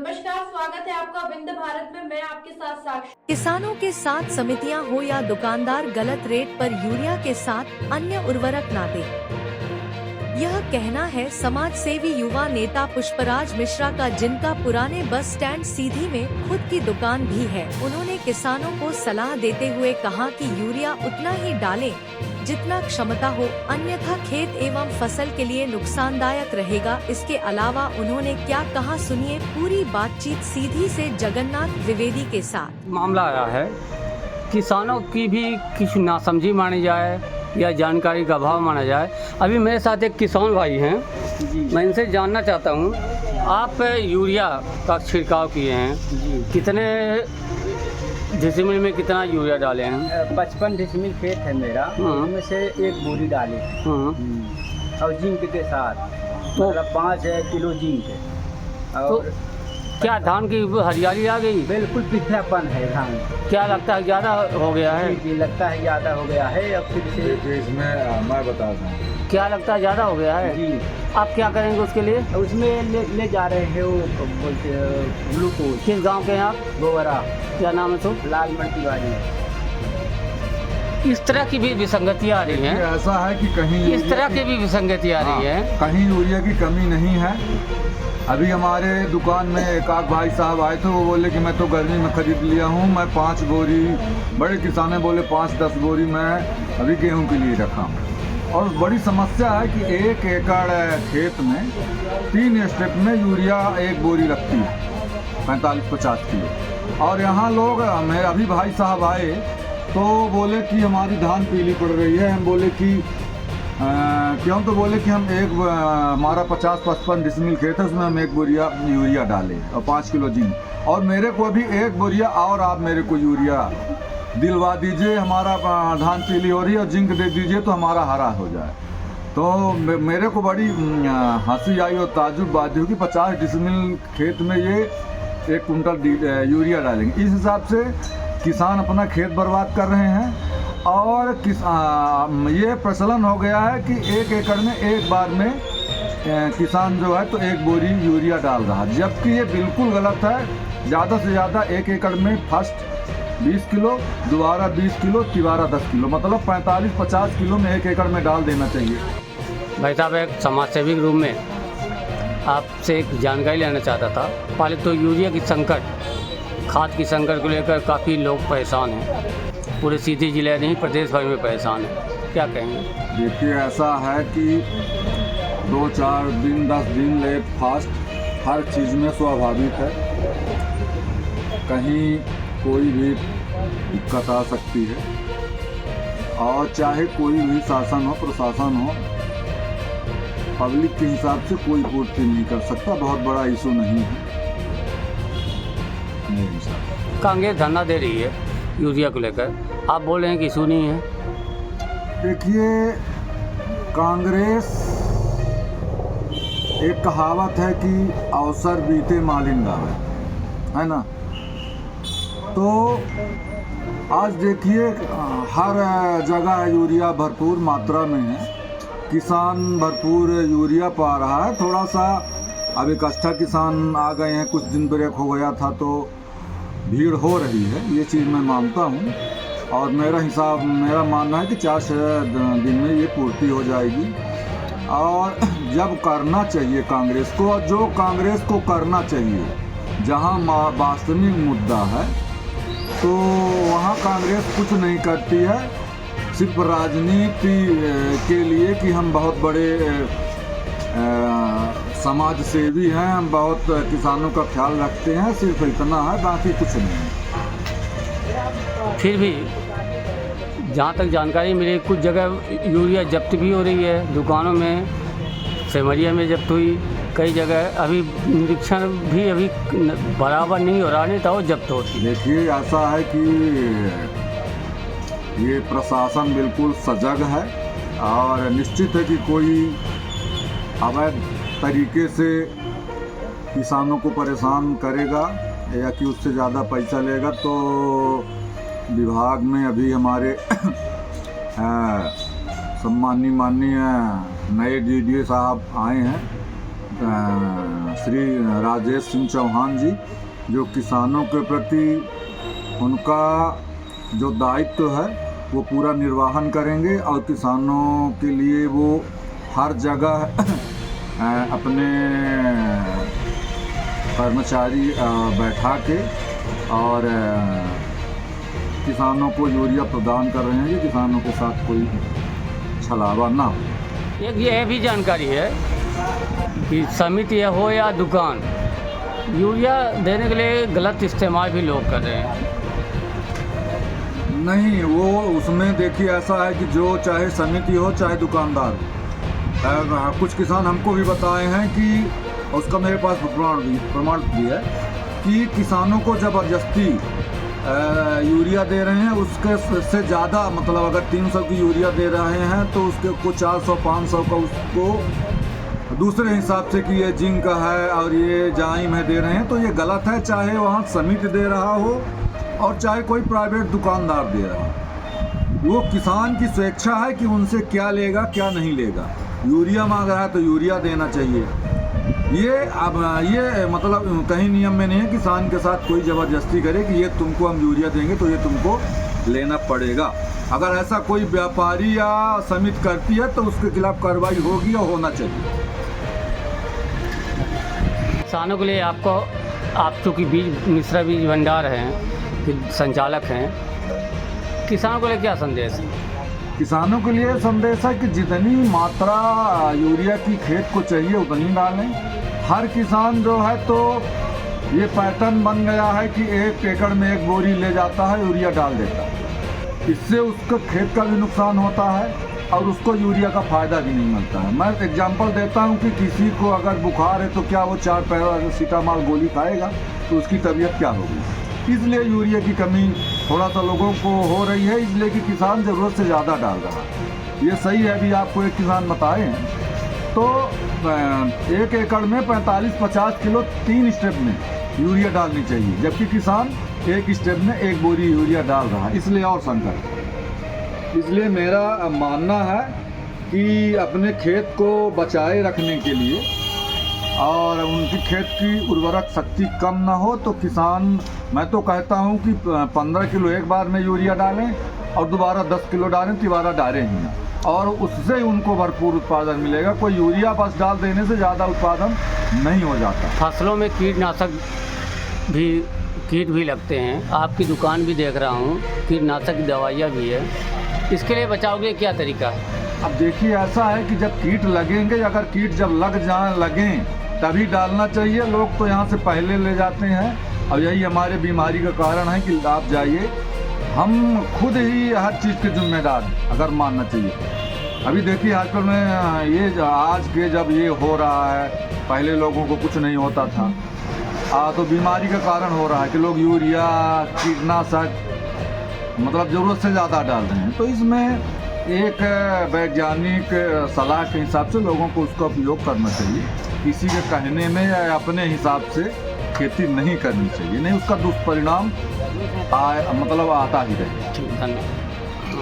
नमस्कार, स्वागत है आपका विंध्य भारत में। मैं आपके साथ साक्षी। किसानों के साथ समितियां हो या दुकानदार गलत रेट पर यूरिया के साथ अन्य उर्वरक ना दे, यह कहना है समाज सेवी युवा नेता पुष्पराज मिश्रा का, जिनका पुराने बस स्टैंड सीधी में खुद की दुकान भी है। उन्होंने किसानों को सलाह देते हुए कहा कि यूरिया उतना ही डालें जितना क्षमता हो, अन्यथा खेत एवं फसल के लिए नुकसानदायक रहेगा। इसके अलावा उन्होंने क्या कहा, सुनिए पूरी बातचीत सीधी से जगन्नाथ द्विवेदी के साथ। मामला आया है, किसानों की भी कुछ नासमझी मानी जाए या जानकारी का अभाव माना जाए। अभी मेरे साथ एक किसान भाई हैं, मैं इनसे जानना चाहता हूँ, आप यूरिया का छिड़काव किए हैं, कितने डिसमिल में कितना यूरिया डाले हैं? 55 डिसमिल खेत है मेरा, उसमें से एक बोरी डाली और जिंक के साथ, तो मतलब 5 किलो जिंक है। और तो क्या धान की हरियाली आ गई? बिल्कुल पिछलापन है धान। क्या लगता है ज़्यादा हो गया है? जी, लगता है ज़्यादा हो गया है। अब फिर से इसमें मैं बता दूँ, क्या लगता है ज़्यादा हो गया है? जी, आप क्या करेंगे उसके लिए? उसमें ले जा रहे हैं वो बोलते ग्लूकोज। किस गांव के हैं आप? गोवरा, क्या नाम है तो? लाल मल्टी वाली। इस तरह की भी विसंगतियाँ आ रही हैं, ऐसा है कि कहीं इस तरह की भी विसंगति आ रही है। कहीं यूरिया की कमी नहीं है। अभी हमारे दुकान में एक आध भाई साहब आए थे, वो बोले कि मैं तो गर्मी में खरीद लिया हूँ, मैं 5 बोरी, बड़े किसाने बोले 5-10 बोरी मैं अभी गेहूँ के लिए रखा हूँ। और बड़ी समस्या है कि 1 एकड़ खेत में 3 स्टेप में यूरिया 1 बोरी लगती है, 45-50 किलो। और यहाँ लोग, मेरे अभी भाई साहब आए तो बोले कि हमारी धान पीली पड़ रही है। हम बोले कि क्यों? तो बोले कि हम हमारा 50-55 डिसमिल खेत है, उसमें हम 1 बोरिया यूरिया डालें और 5 किलो जिंक। और मेरे को अभी 1 बोरिया और आप मेरे को यूरिया दिलवा दीजिए, हमारा धान पीली हो रही है, और जिंक दे दीजिए तो हमारा हरा हो जाए। तो मेरे को बड़ी हंसी आई और ताजुब बात हुई कि 50 डिसमिल खेत में ये 1 कुंटल यूरिया डालेंगे। इस हिसाब से किसान अपना खेत बर्बाद कर रहे हैं। और ये प्रचलन हो गया है कि 1 एकड़ में एक बार में किसान जो है तो 1 बोरी यूरिया डाल रहा है, जबकि ये बिल्कुल गलत है। ज़्यादा से ज़्यादा 1 एकड़ में फर्स्ट 20 किलो, दोबारा 20 किलो, तिबारा 10 किलो, मतलब 45-50 किलो में 1 एकड़ में डाल देना चाहिए। भाई साहब, एक समाज सेवी के रूप में आपसे एक जानकारी लेना चाहता था। पहले तो यूरिया की संकट, खाद की संकट को लेकर काफ़ी लोग परेशान हैं, पूरे सीधी जिले नहीं प्रदेश भर में परेशान है, क्या कहेंगे? देखिए, ऐसा है कि 2-4 दिन 10 दिन लेट फास्ट हर चीज़ में स्वाभाविक है, कहीं कोई भी दिक्कत आ सकती है। और चाहे कोई भी शासन हो, प्रशासन हो, पब्लिक के हिसाब से कोई पूर्ति नहीं कर सकता। बहुत बड़ा इशू नहीं है मेरे हिसाब। कांग्रेस धरना दे रही है यूरिया को लेकर, आप बोल रहे हैं कि इशू नहीं है। देखिए, कांग्रेस, एक कहावत है कि अवसर बीते मालिन गावे, है ना? तो आज देखिए हर जगह यूरिया भरपूर मात्रा में है, किसान भरपूर यूरिया पा रहा है। थोड़ा सा अब एक एक्स्ट्रा किसान आ गए हैं, कुछ दिन ब्रेक हो गया था तो भीड़ हो रही है, ये चीज़ मैं मानता हूँ। और मेरा मानना है कि 4 दिन में ये पूर्ति हो जाएगी। और जब करना चाहिए कांग्रेस को, और जो कांग्रेस को करना चाहिए, जहाँ वास्तविक मुद्दा है, तो वहाँ कांग्रेस कुछ नहीं करती है, सिर्फ राजनीति के लिए कि हम बहुत बड़े समाज सेवी हैं, हम बहुत किसानों का ख्याल रखते हैं, सिर्फ इतना है, बाकी कुछ नहीं। फिर भी जहाँ तक जानकारी मिली, कुछ जगह यूरिया जब्त भी हो रही है, दुकानों में, सेमरिया में जब्त हुई, कई जगह अभी निरीक्षण भी अभी बराबर नहीं हो रहा, नहीं था वो जब्त होती। देखिए, ऐसा है कि ये प्रशासन बिल्कुल सजग है और निश्चित है कि कोई अवैध तरीके से किसानों को परेशान करेगा या कि उससे ज़्यादा पैसा लेगा तो विभाग में अभी हमारे माननीय नए डीडीओ साहब आए हैं श्री राजेश सिंह चौहान जी, जो किसानों के प्रति उनका जो दायित्व है वो पूरा निर्वहन करेंगे और किसानों के लिए वो हर जगह अपने कर्मचारी बैठा के और किसानों को यूरिया प्रदान कर रहे हैं कि किसानों के साथ कोई छलावा ना हो। एक ये भी जानकारी है कि समिति हो या दुकान, यूरिया देने के लिए गलत इस्तेमाल भी लोग कर रहे हैं। नहीं, वो उसमें देखिए ऐसा है कि जो चाहे समिति हो चाहे दुकानदार हो, कुछ किसान हमको भी बताए हैं कि उसका मेरे पास प्रमाण भी है कि किसानों को ज़बरदस्ती यूरिया दे रहे हैं, उसके से ज़्यादा मतलब अगर 300 की यूरिया दे रहे हैं तो उसके को 400-500 का उसको दूसरे हिसाब से कि ये जिंक का है और ये जाइम है दे रहे हैं, तो ये गलत है। चाहे वहाँ समिति दे रहा हो और चाहे कोई प्राइवेट दुकानदार दे रहा हो, वो किसान की स्वेच्छा है कि उनसे क्या लेगा क्या नहीं लेगा। यूरिया मांग रहा है तो यूरिया देना चाहिए। ये मतलब कहीं नियम में नहीं है किसान के साथ कोई ज़बरदस्ती करे कि ये तुमको हम यूरिया देंगे तो ये तुमको लेना पड़ेगा। अगर ऐसा कोई व्यापारी या समिति करती है तो उसके खिलाफ कार्रवाई होगी और होना चाहिए। किसानों के लिए आप चूँकि मिश्रा बीज भंडार हैं, संचालक हैं, किसानों के लिए क्या संदेश है? किसानों के लिए संदेश है कि जितनी मात्रा यूरिया की खेत को चाहिए उतनी डालें। हर किसान जो है तो ये पैटर्न बन गया है कि 1 एकड़ में 1 बोरी ले जाता है, यूरिया डाल देता है। इससे उसका खेत का भी नुकसान होता है और उसको यूरिया का फ़ायदा भी नहीं मिलता है। मैं एग्जांपल देता हूँ कि किसी को अगर बुखार है तो क्या वो 4 पैरासीटामॉल गोली खाएगा तो उसकी तबीयत क्या होगी। इसलिए यूरिया की कमी थोड़ा सा लोगों को हो रही है, इसलिए कि किसान ज़रूरत से ज़्यादा डाल रहा है। ये सही है। अभी आपको एक किसान बताए हैं तो 1 एकड़ में 45-50 किलो 3 स्टेप में यूरिया डालनी चाहिए, जबकि किसान 1 स्टेप में 1 बोरी यूरिया डाल रहा है, इसलिए और संकट। इसलिए मेरा मानना है कि अपने खेत को बचाए रखने के लिए और उनकी खेत की उर्वरक शक्ति कम ना हो तो किसान, मैं तो कहता हूं कि 15 किलो एक बार में यूरिया डालें और दोबारा 10 किलो डालें, तिबारा डालें ही ना, और उससे उनको भरपूर उत्पादन मिलेगा। कोई यूरिया बस डाल देने से ज़्यादा उत्पादन नहीं हो जाता। फसलों में कीट भी लगते हैं, आपकी दुकान भी देख रहा हूँ, कीटनाशक की दवाइयाँ भी है, इसके लिए बचाव के क्या तरीका है? अब देखिए ऐसा है कि जब कीट लगेंगे, अगर कीट जब लगें तभी डालना चाहिए। लोग तो यहाँ से पहले ले जाते हैं और यही हमारे बीमारी का कारण है कि आप जाइए, हम खुद ही हर चीज़ के जिम्मेदार अगर मानना चाहिए। अभी देखिए आजकल में ये आज के जब ये हो रहा है, पहले लोगों को कुछ नहीं होता था, तो बीमारी का कारण हो रहा है कि लोग यूरिया कीटनाशक मतलब ज़रूरत से ज़्यादा डाल रहे हैं। तो इसमें एक वैज्ञानिक सलाह के हिसाब से लोगों को उसका उपयोग करना चाहिए। किसी के कहने में या अपने हिसाब से खेती नहीं करनी चाहिए, नहीं उसका दुष्परिणाम मतलब आता ही रहेगा। धन्यवाद।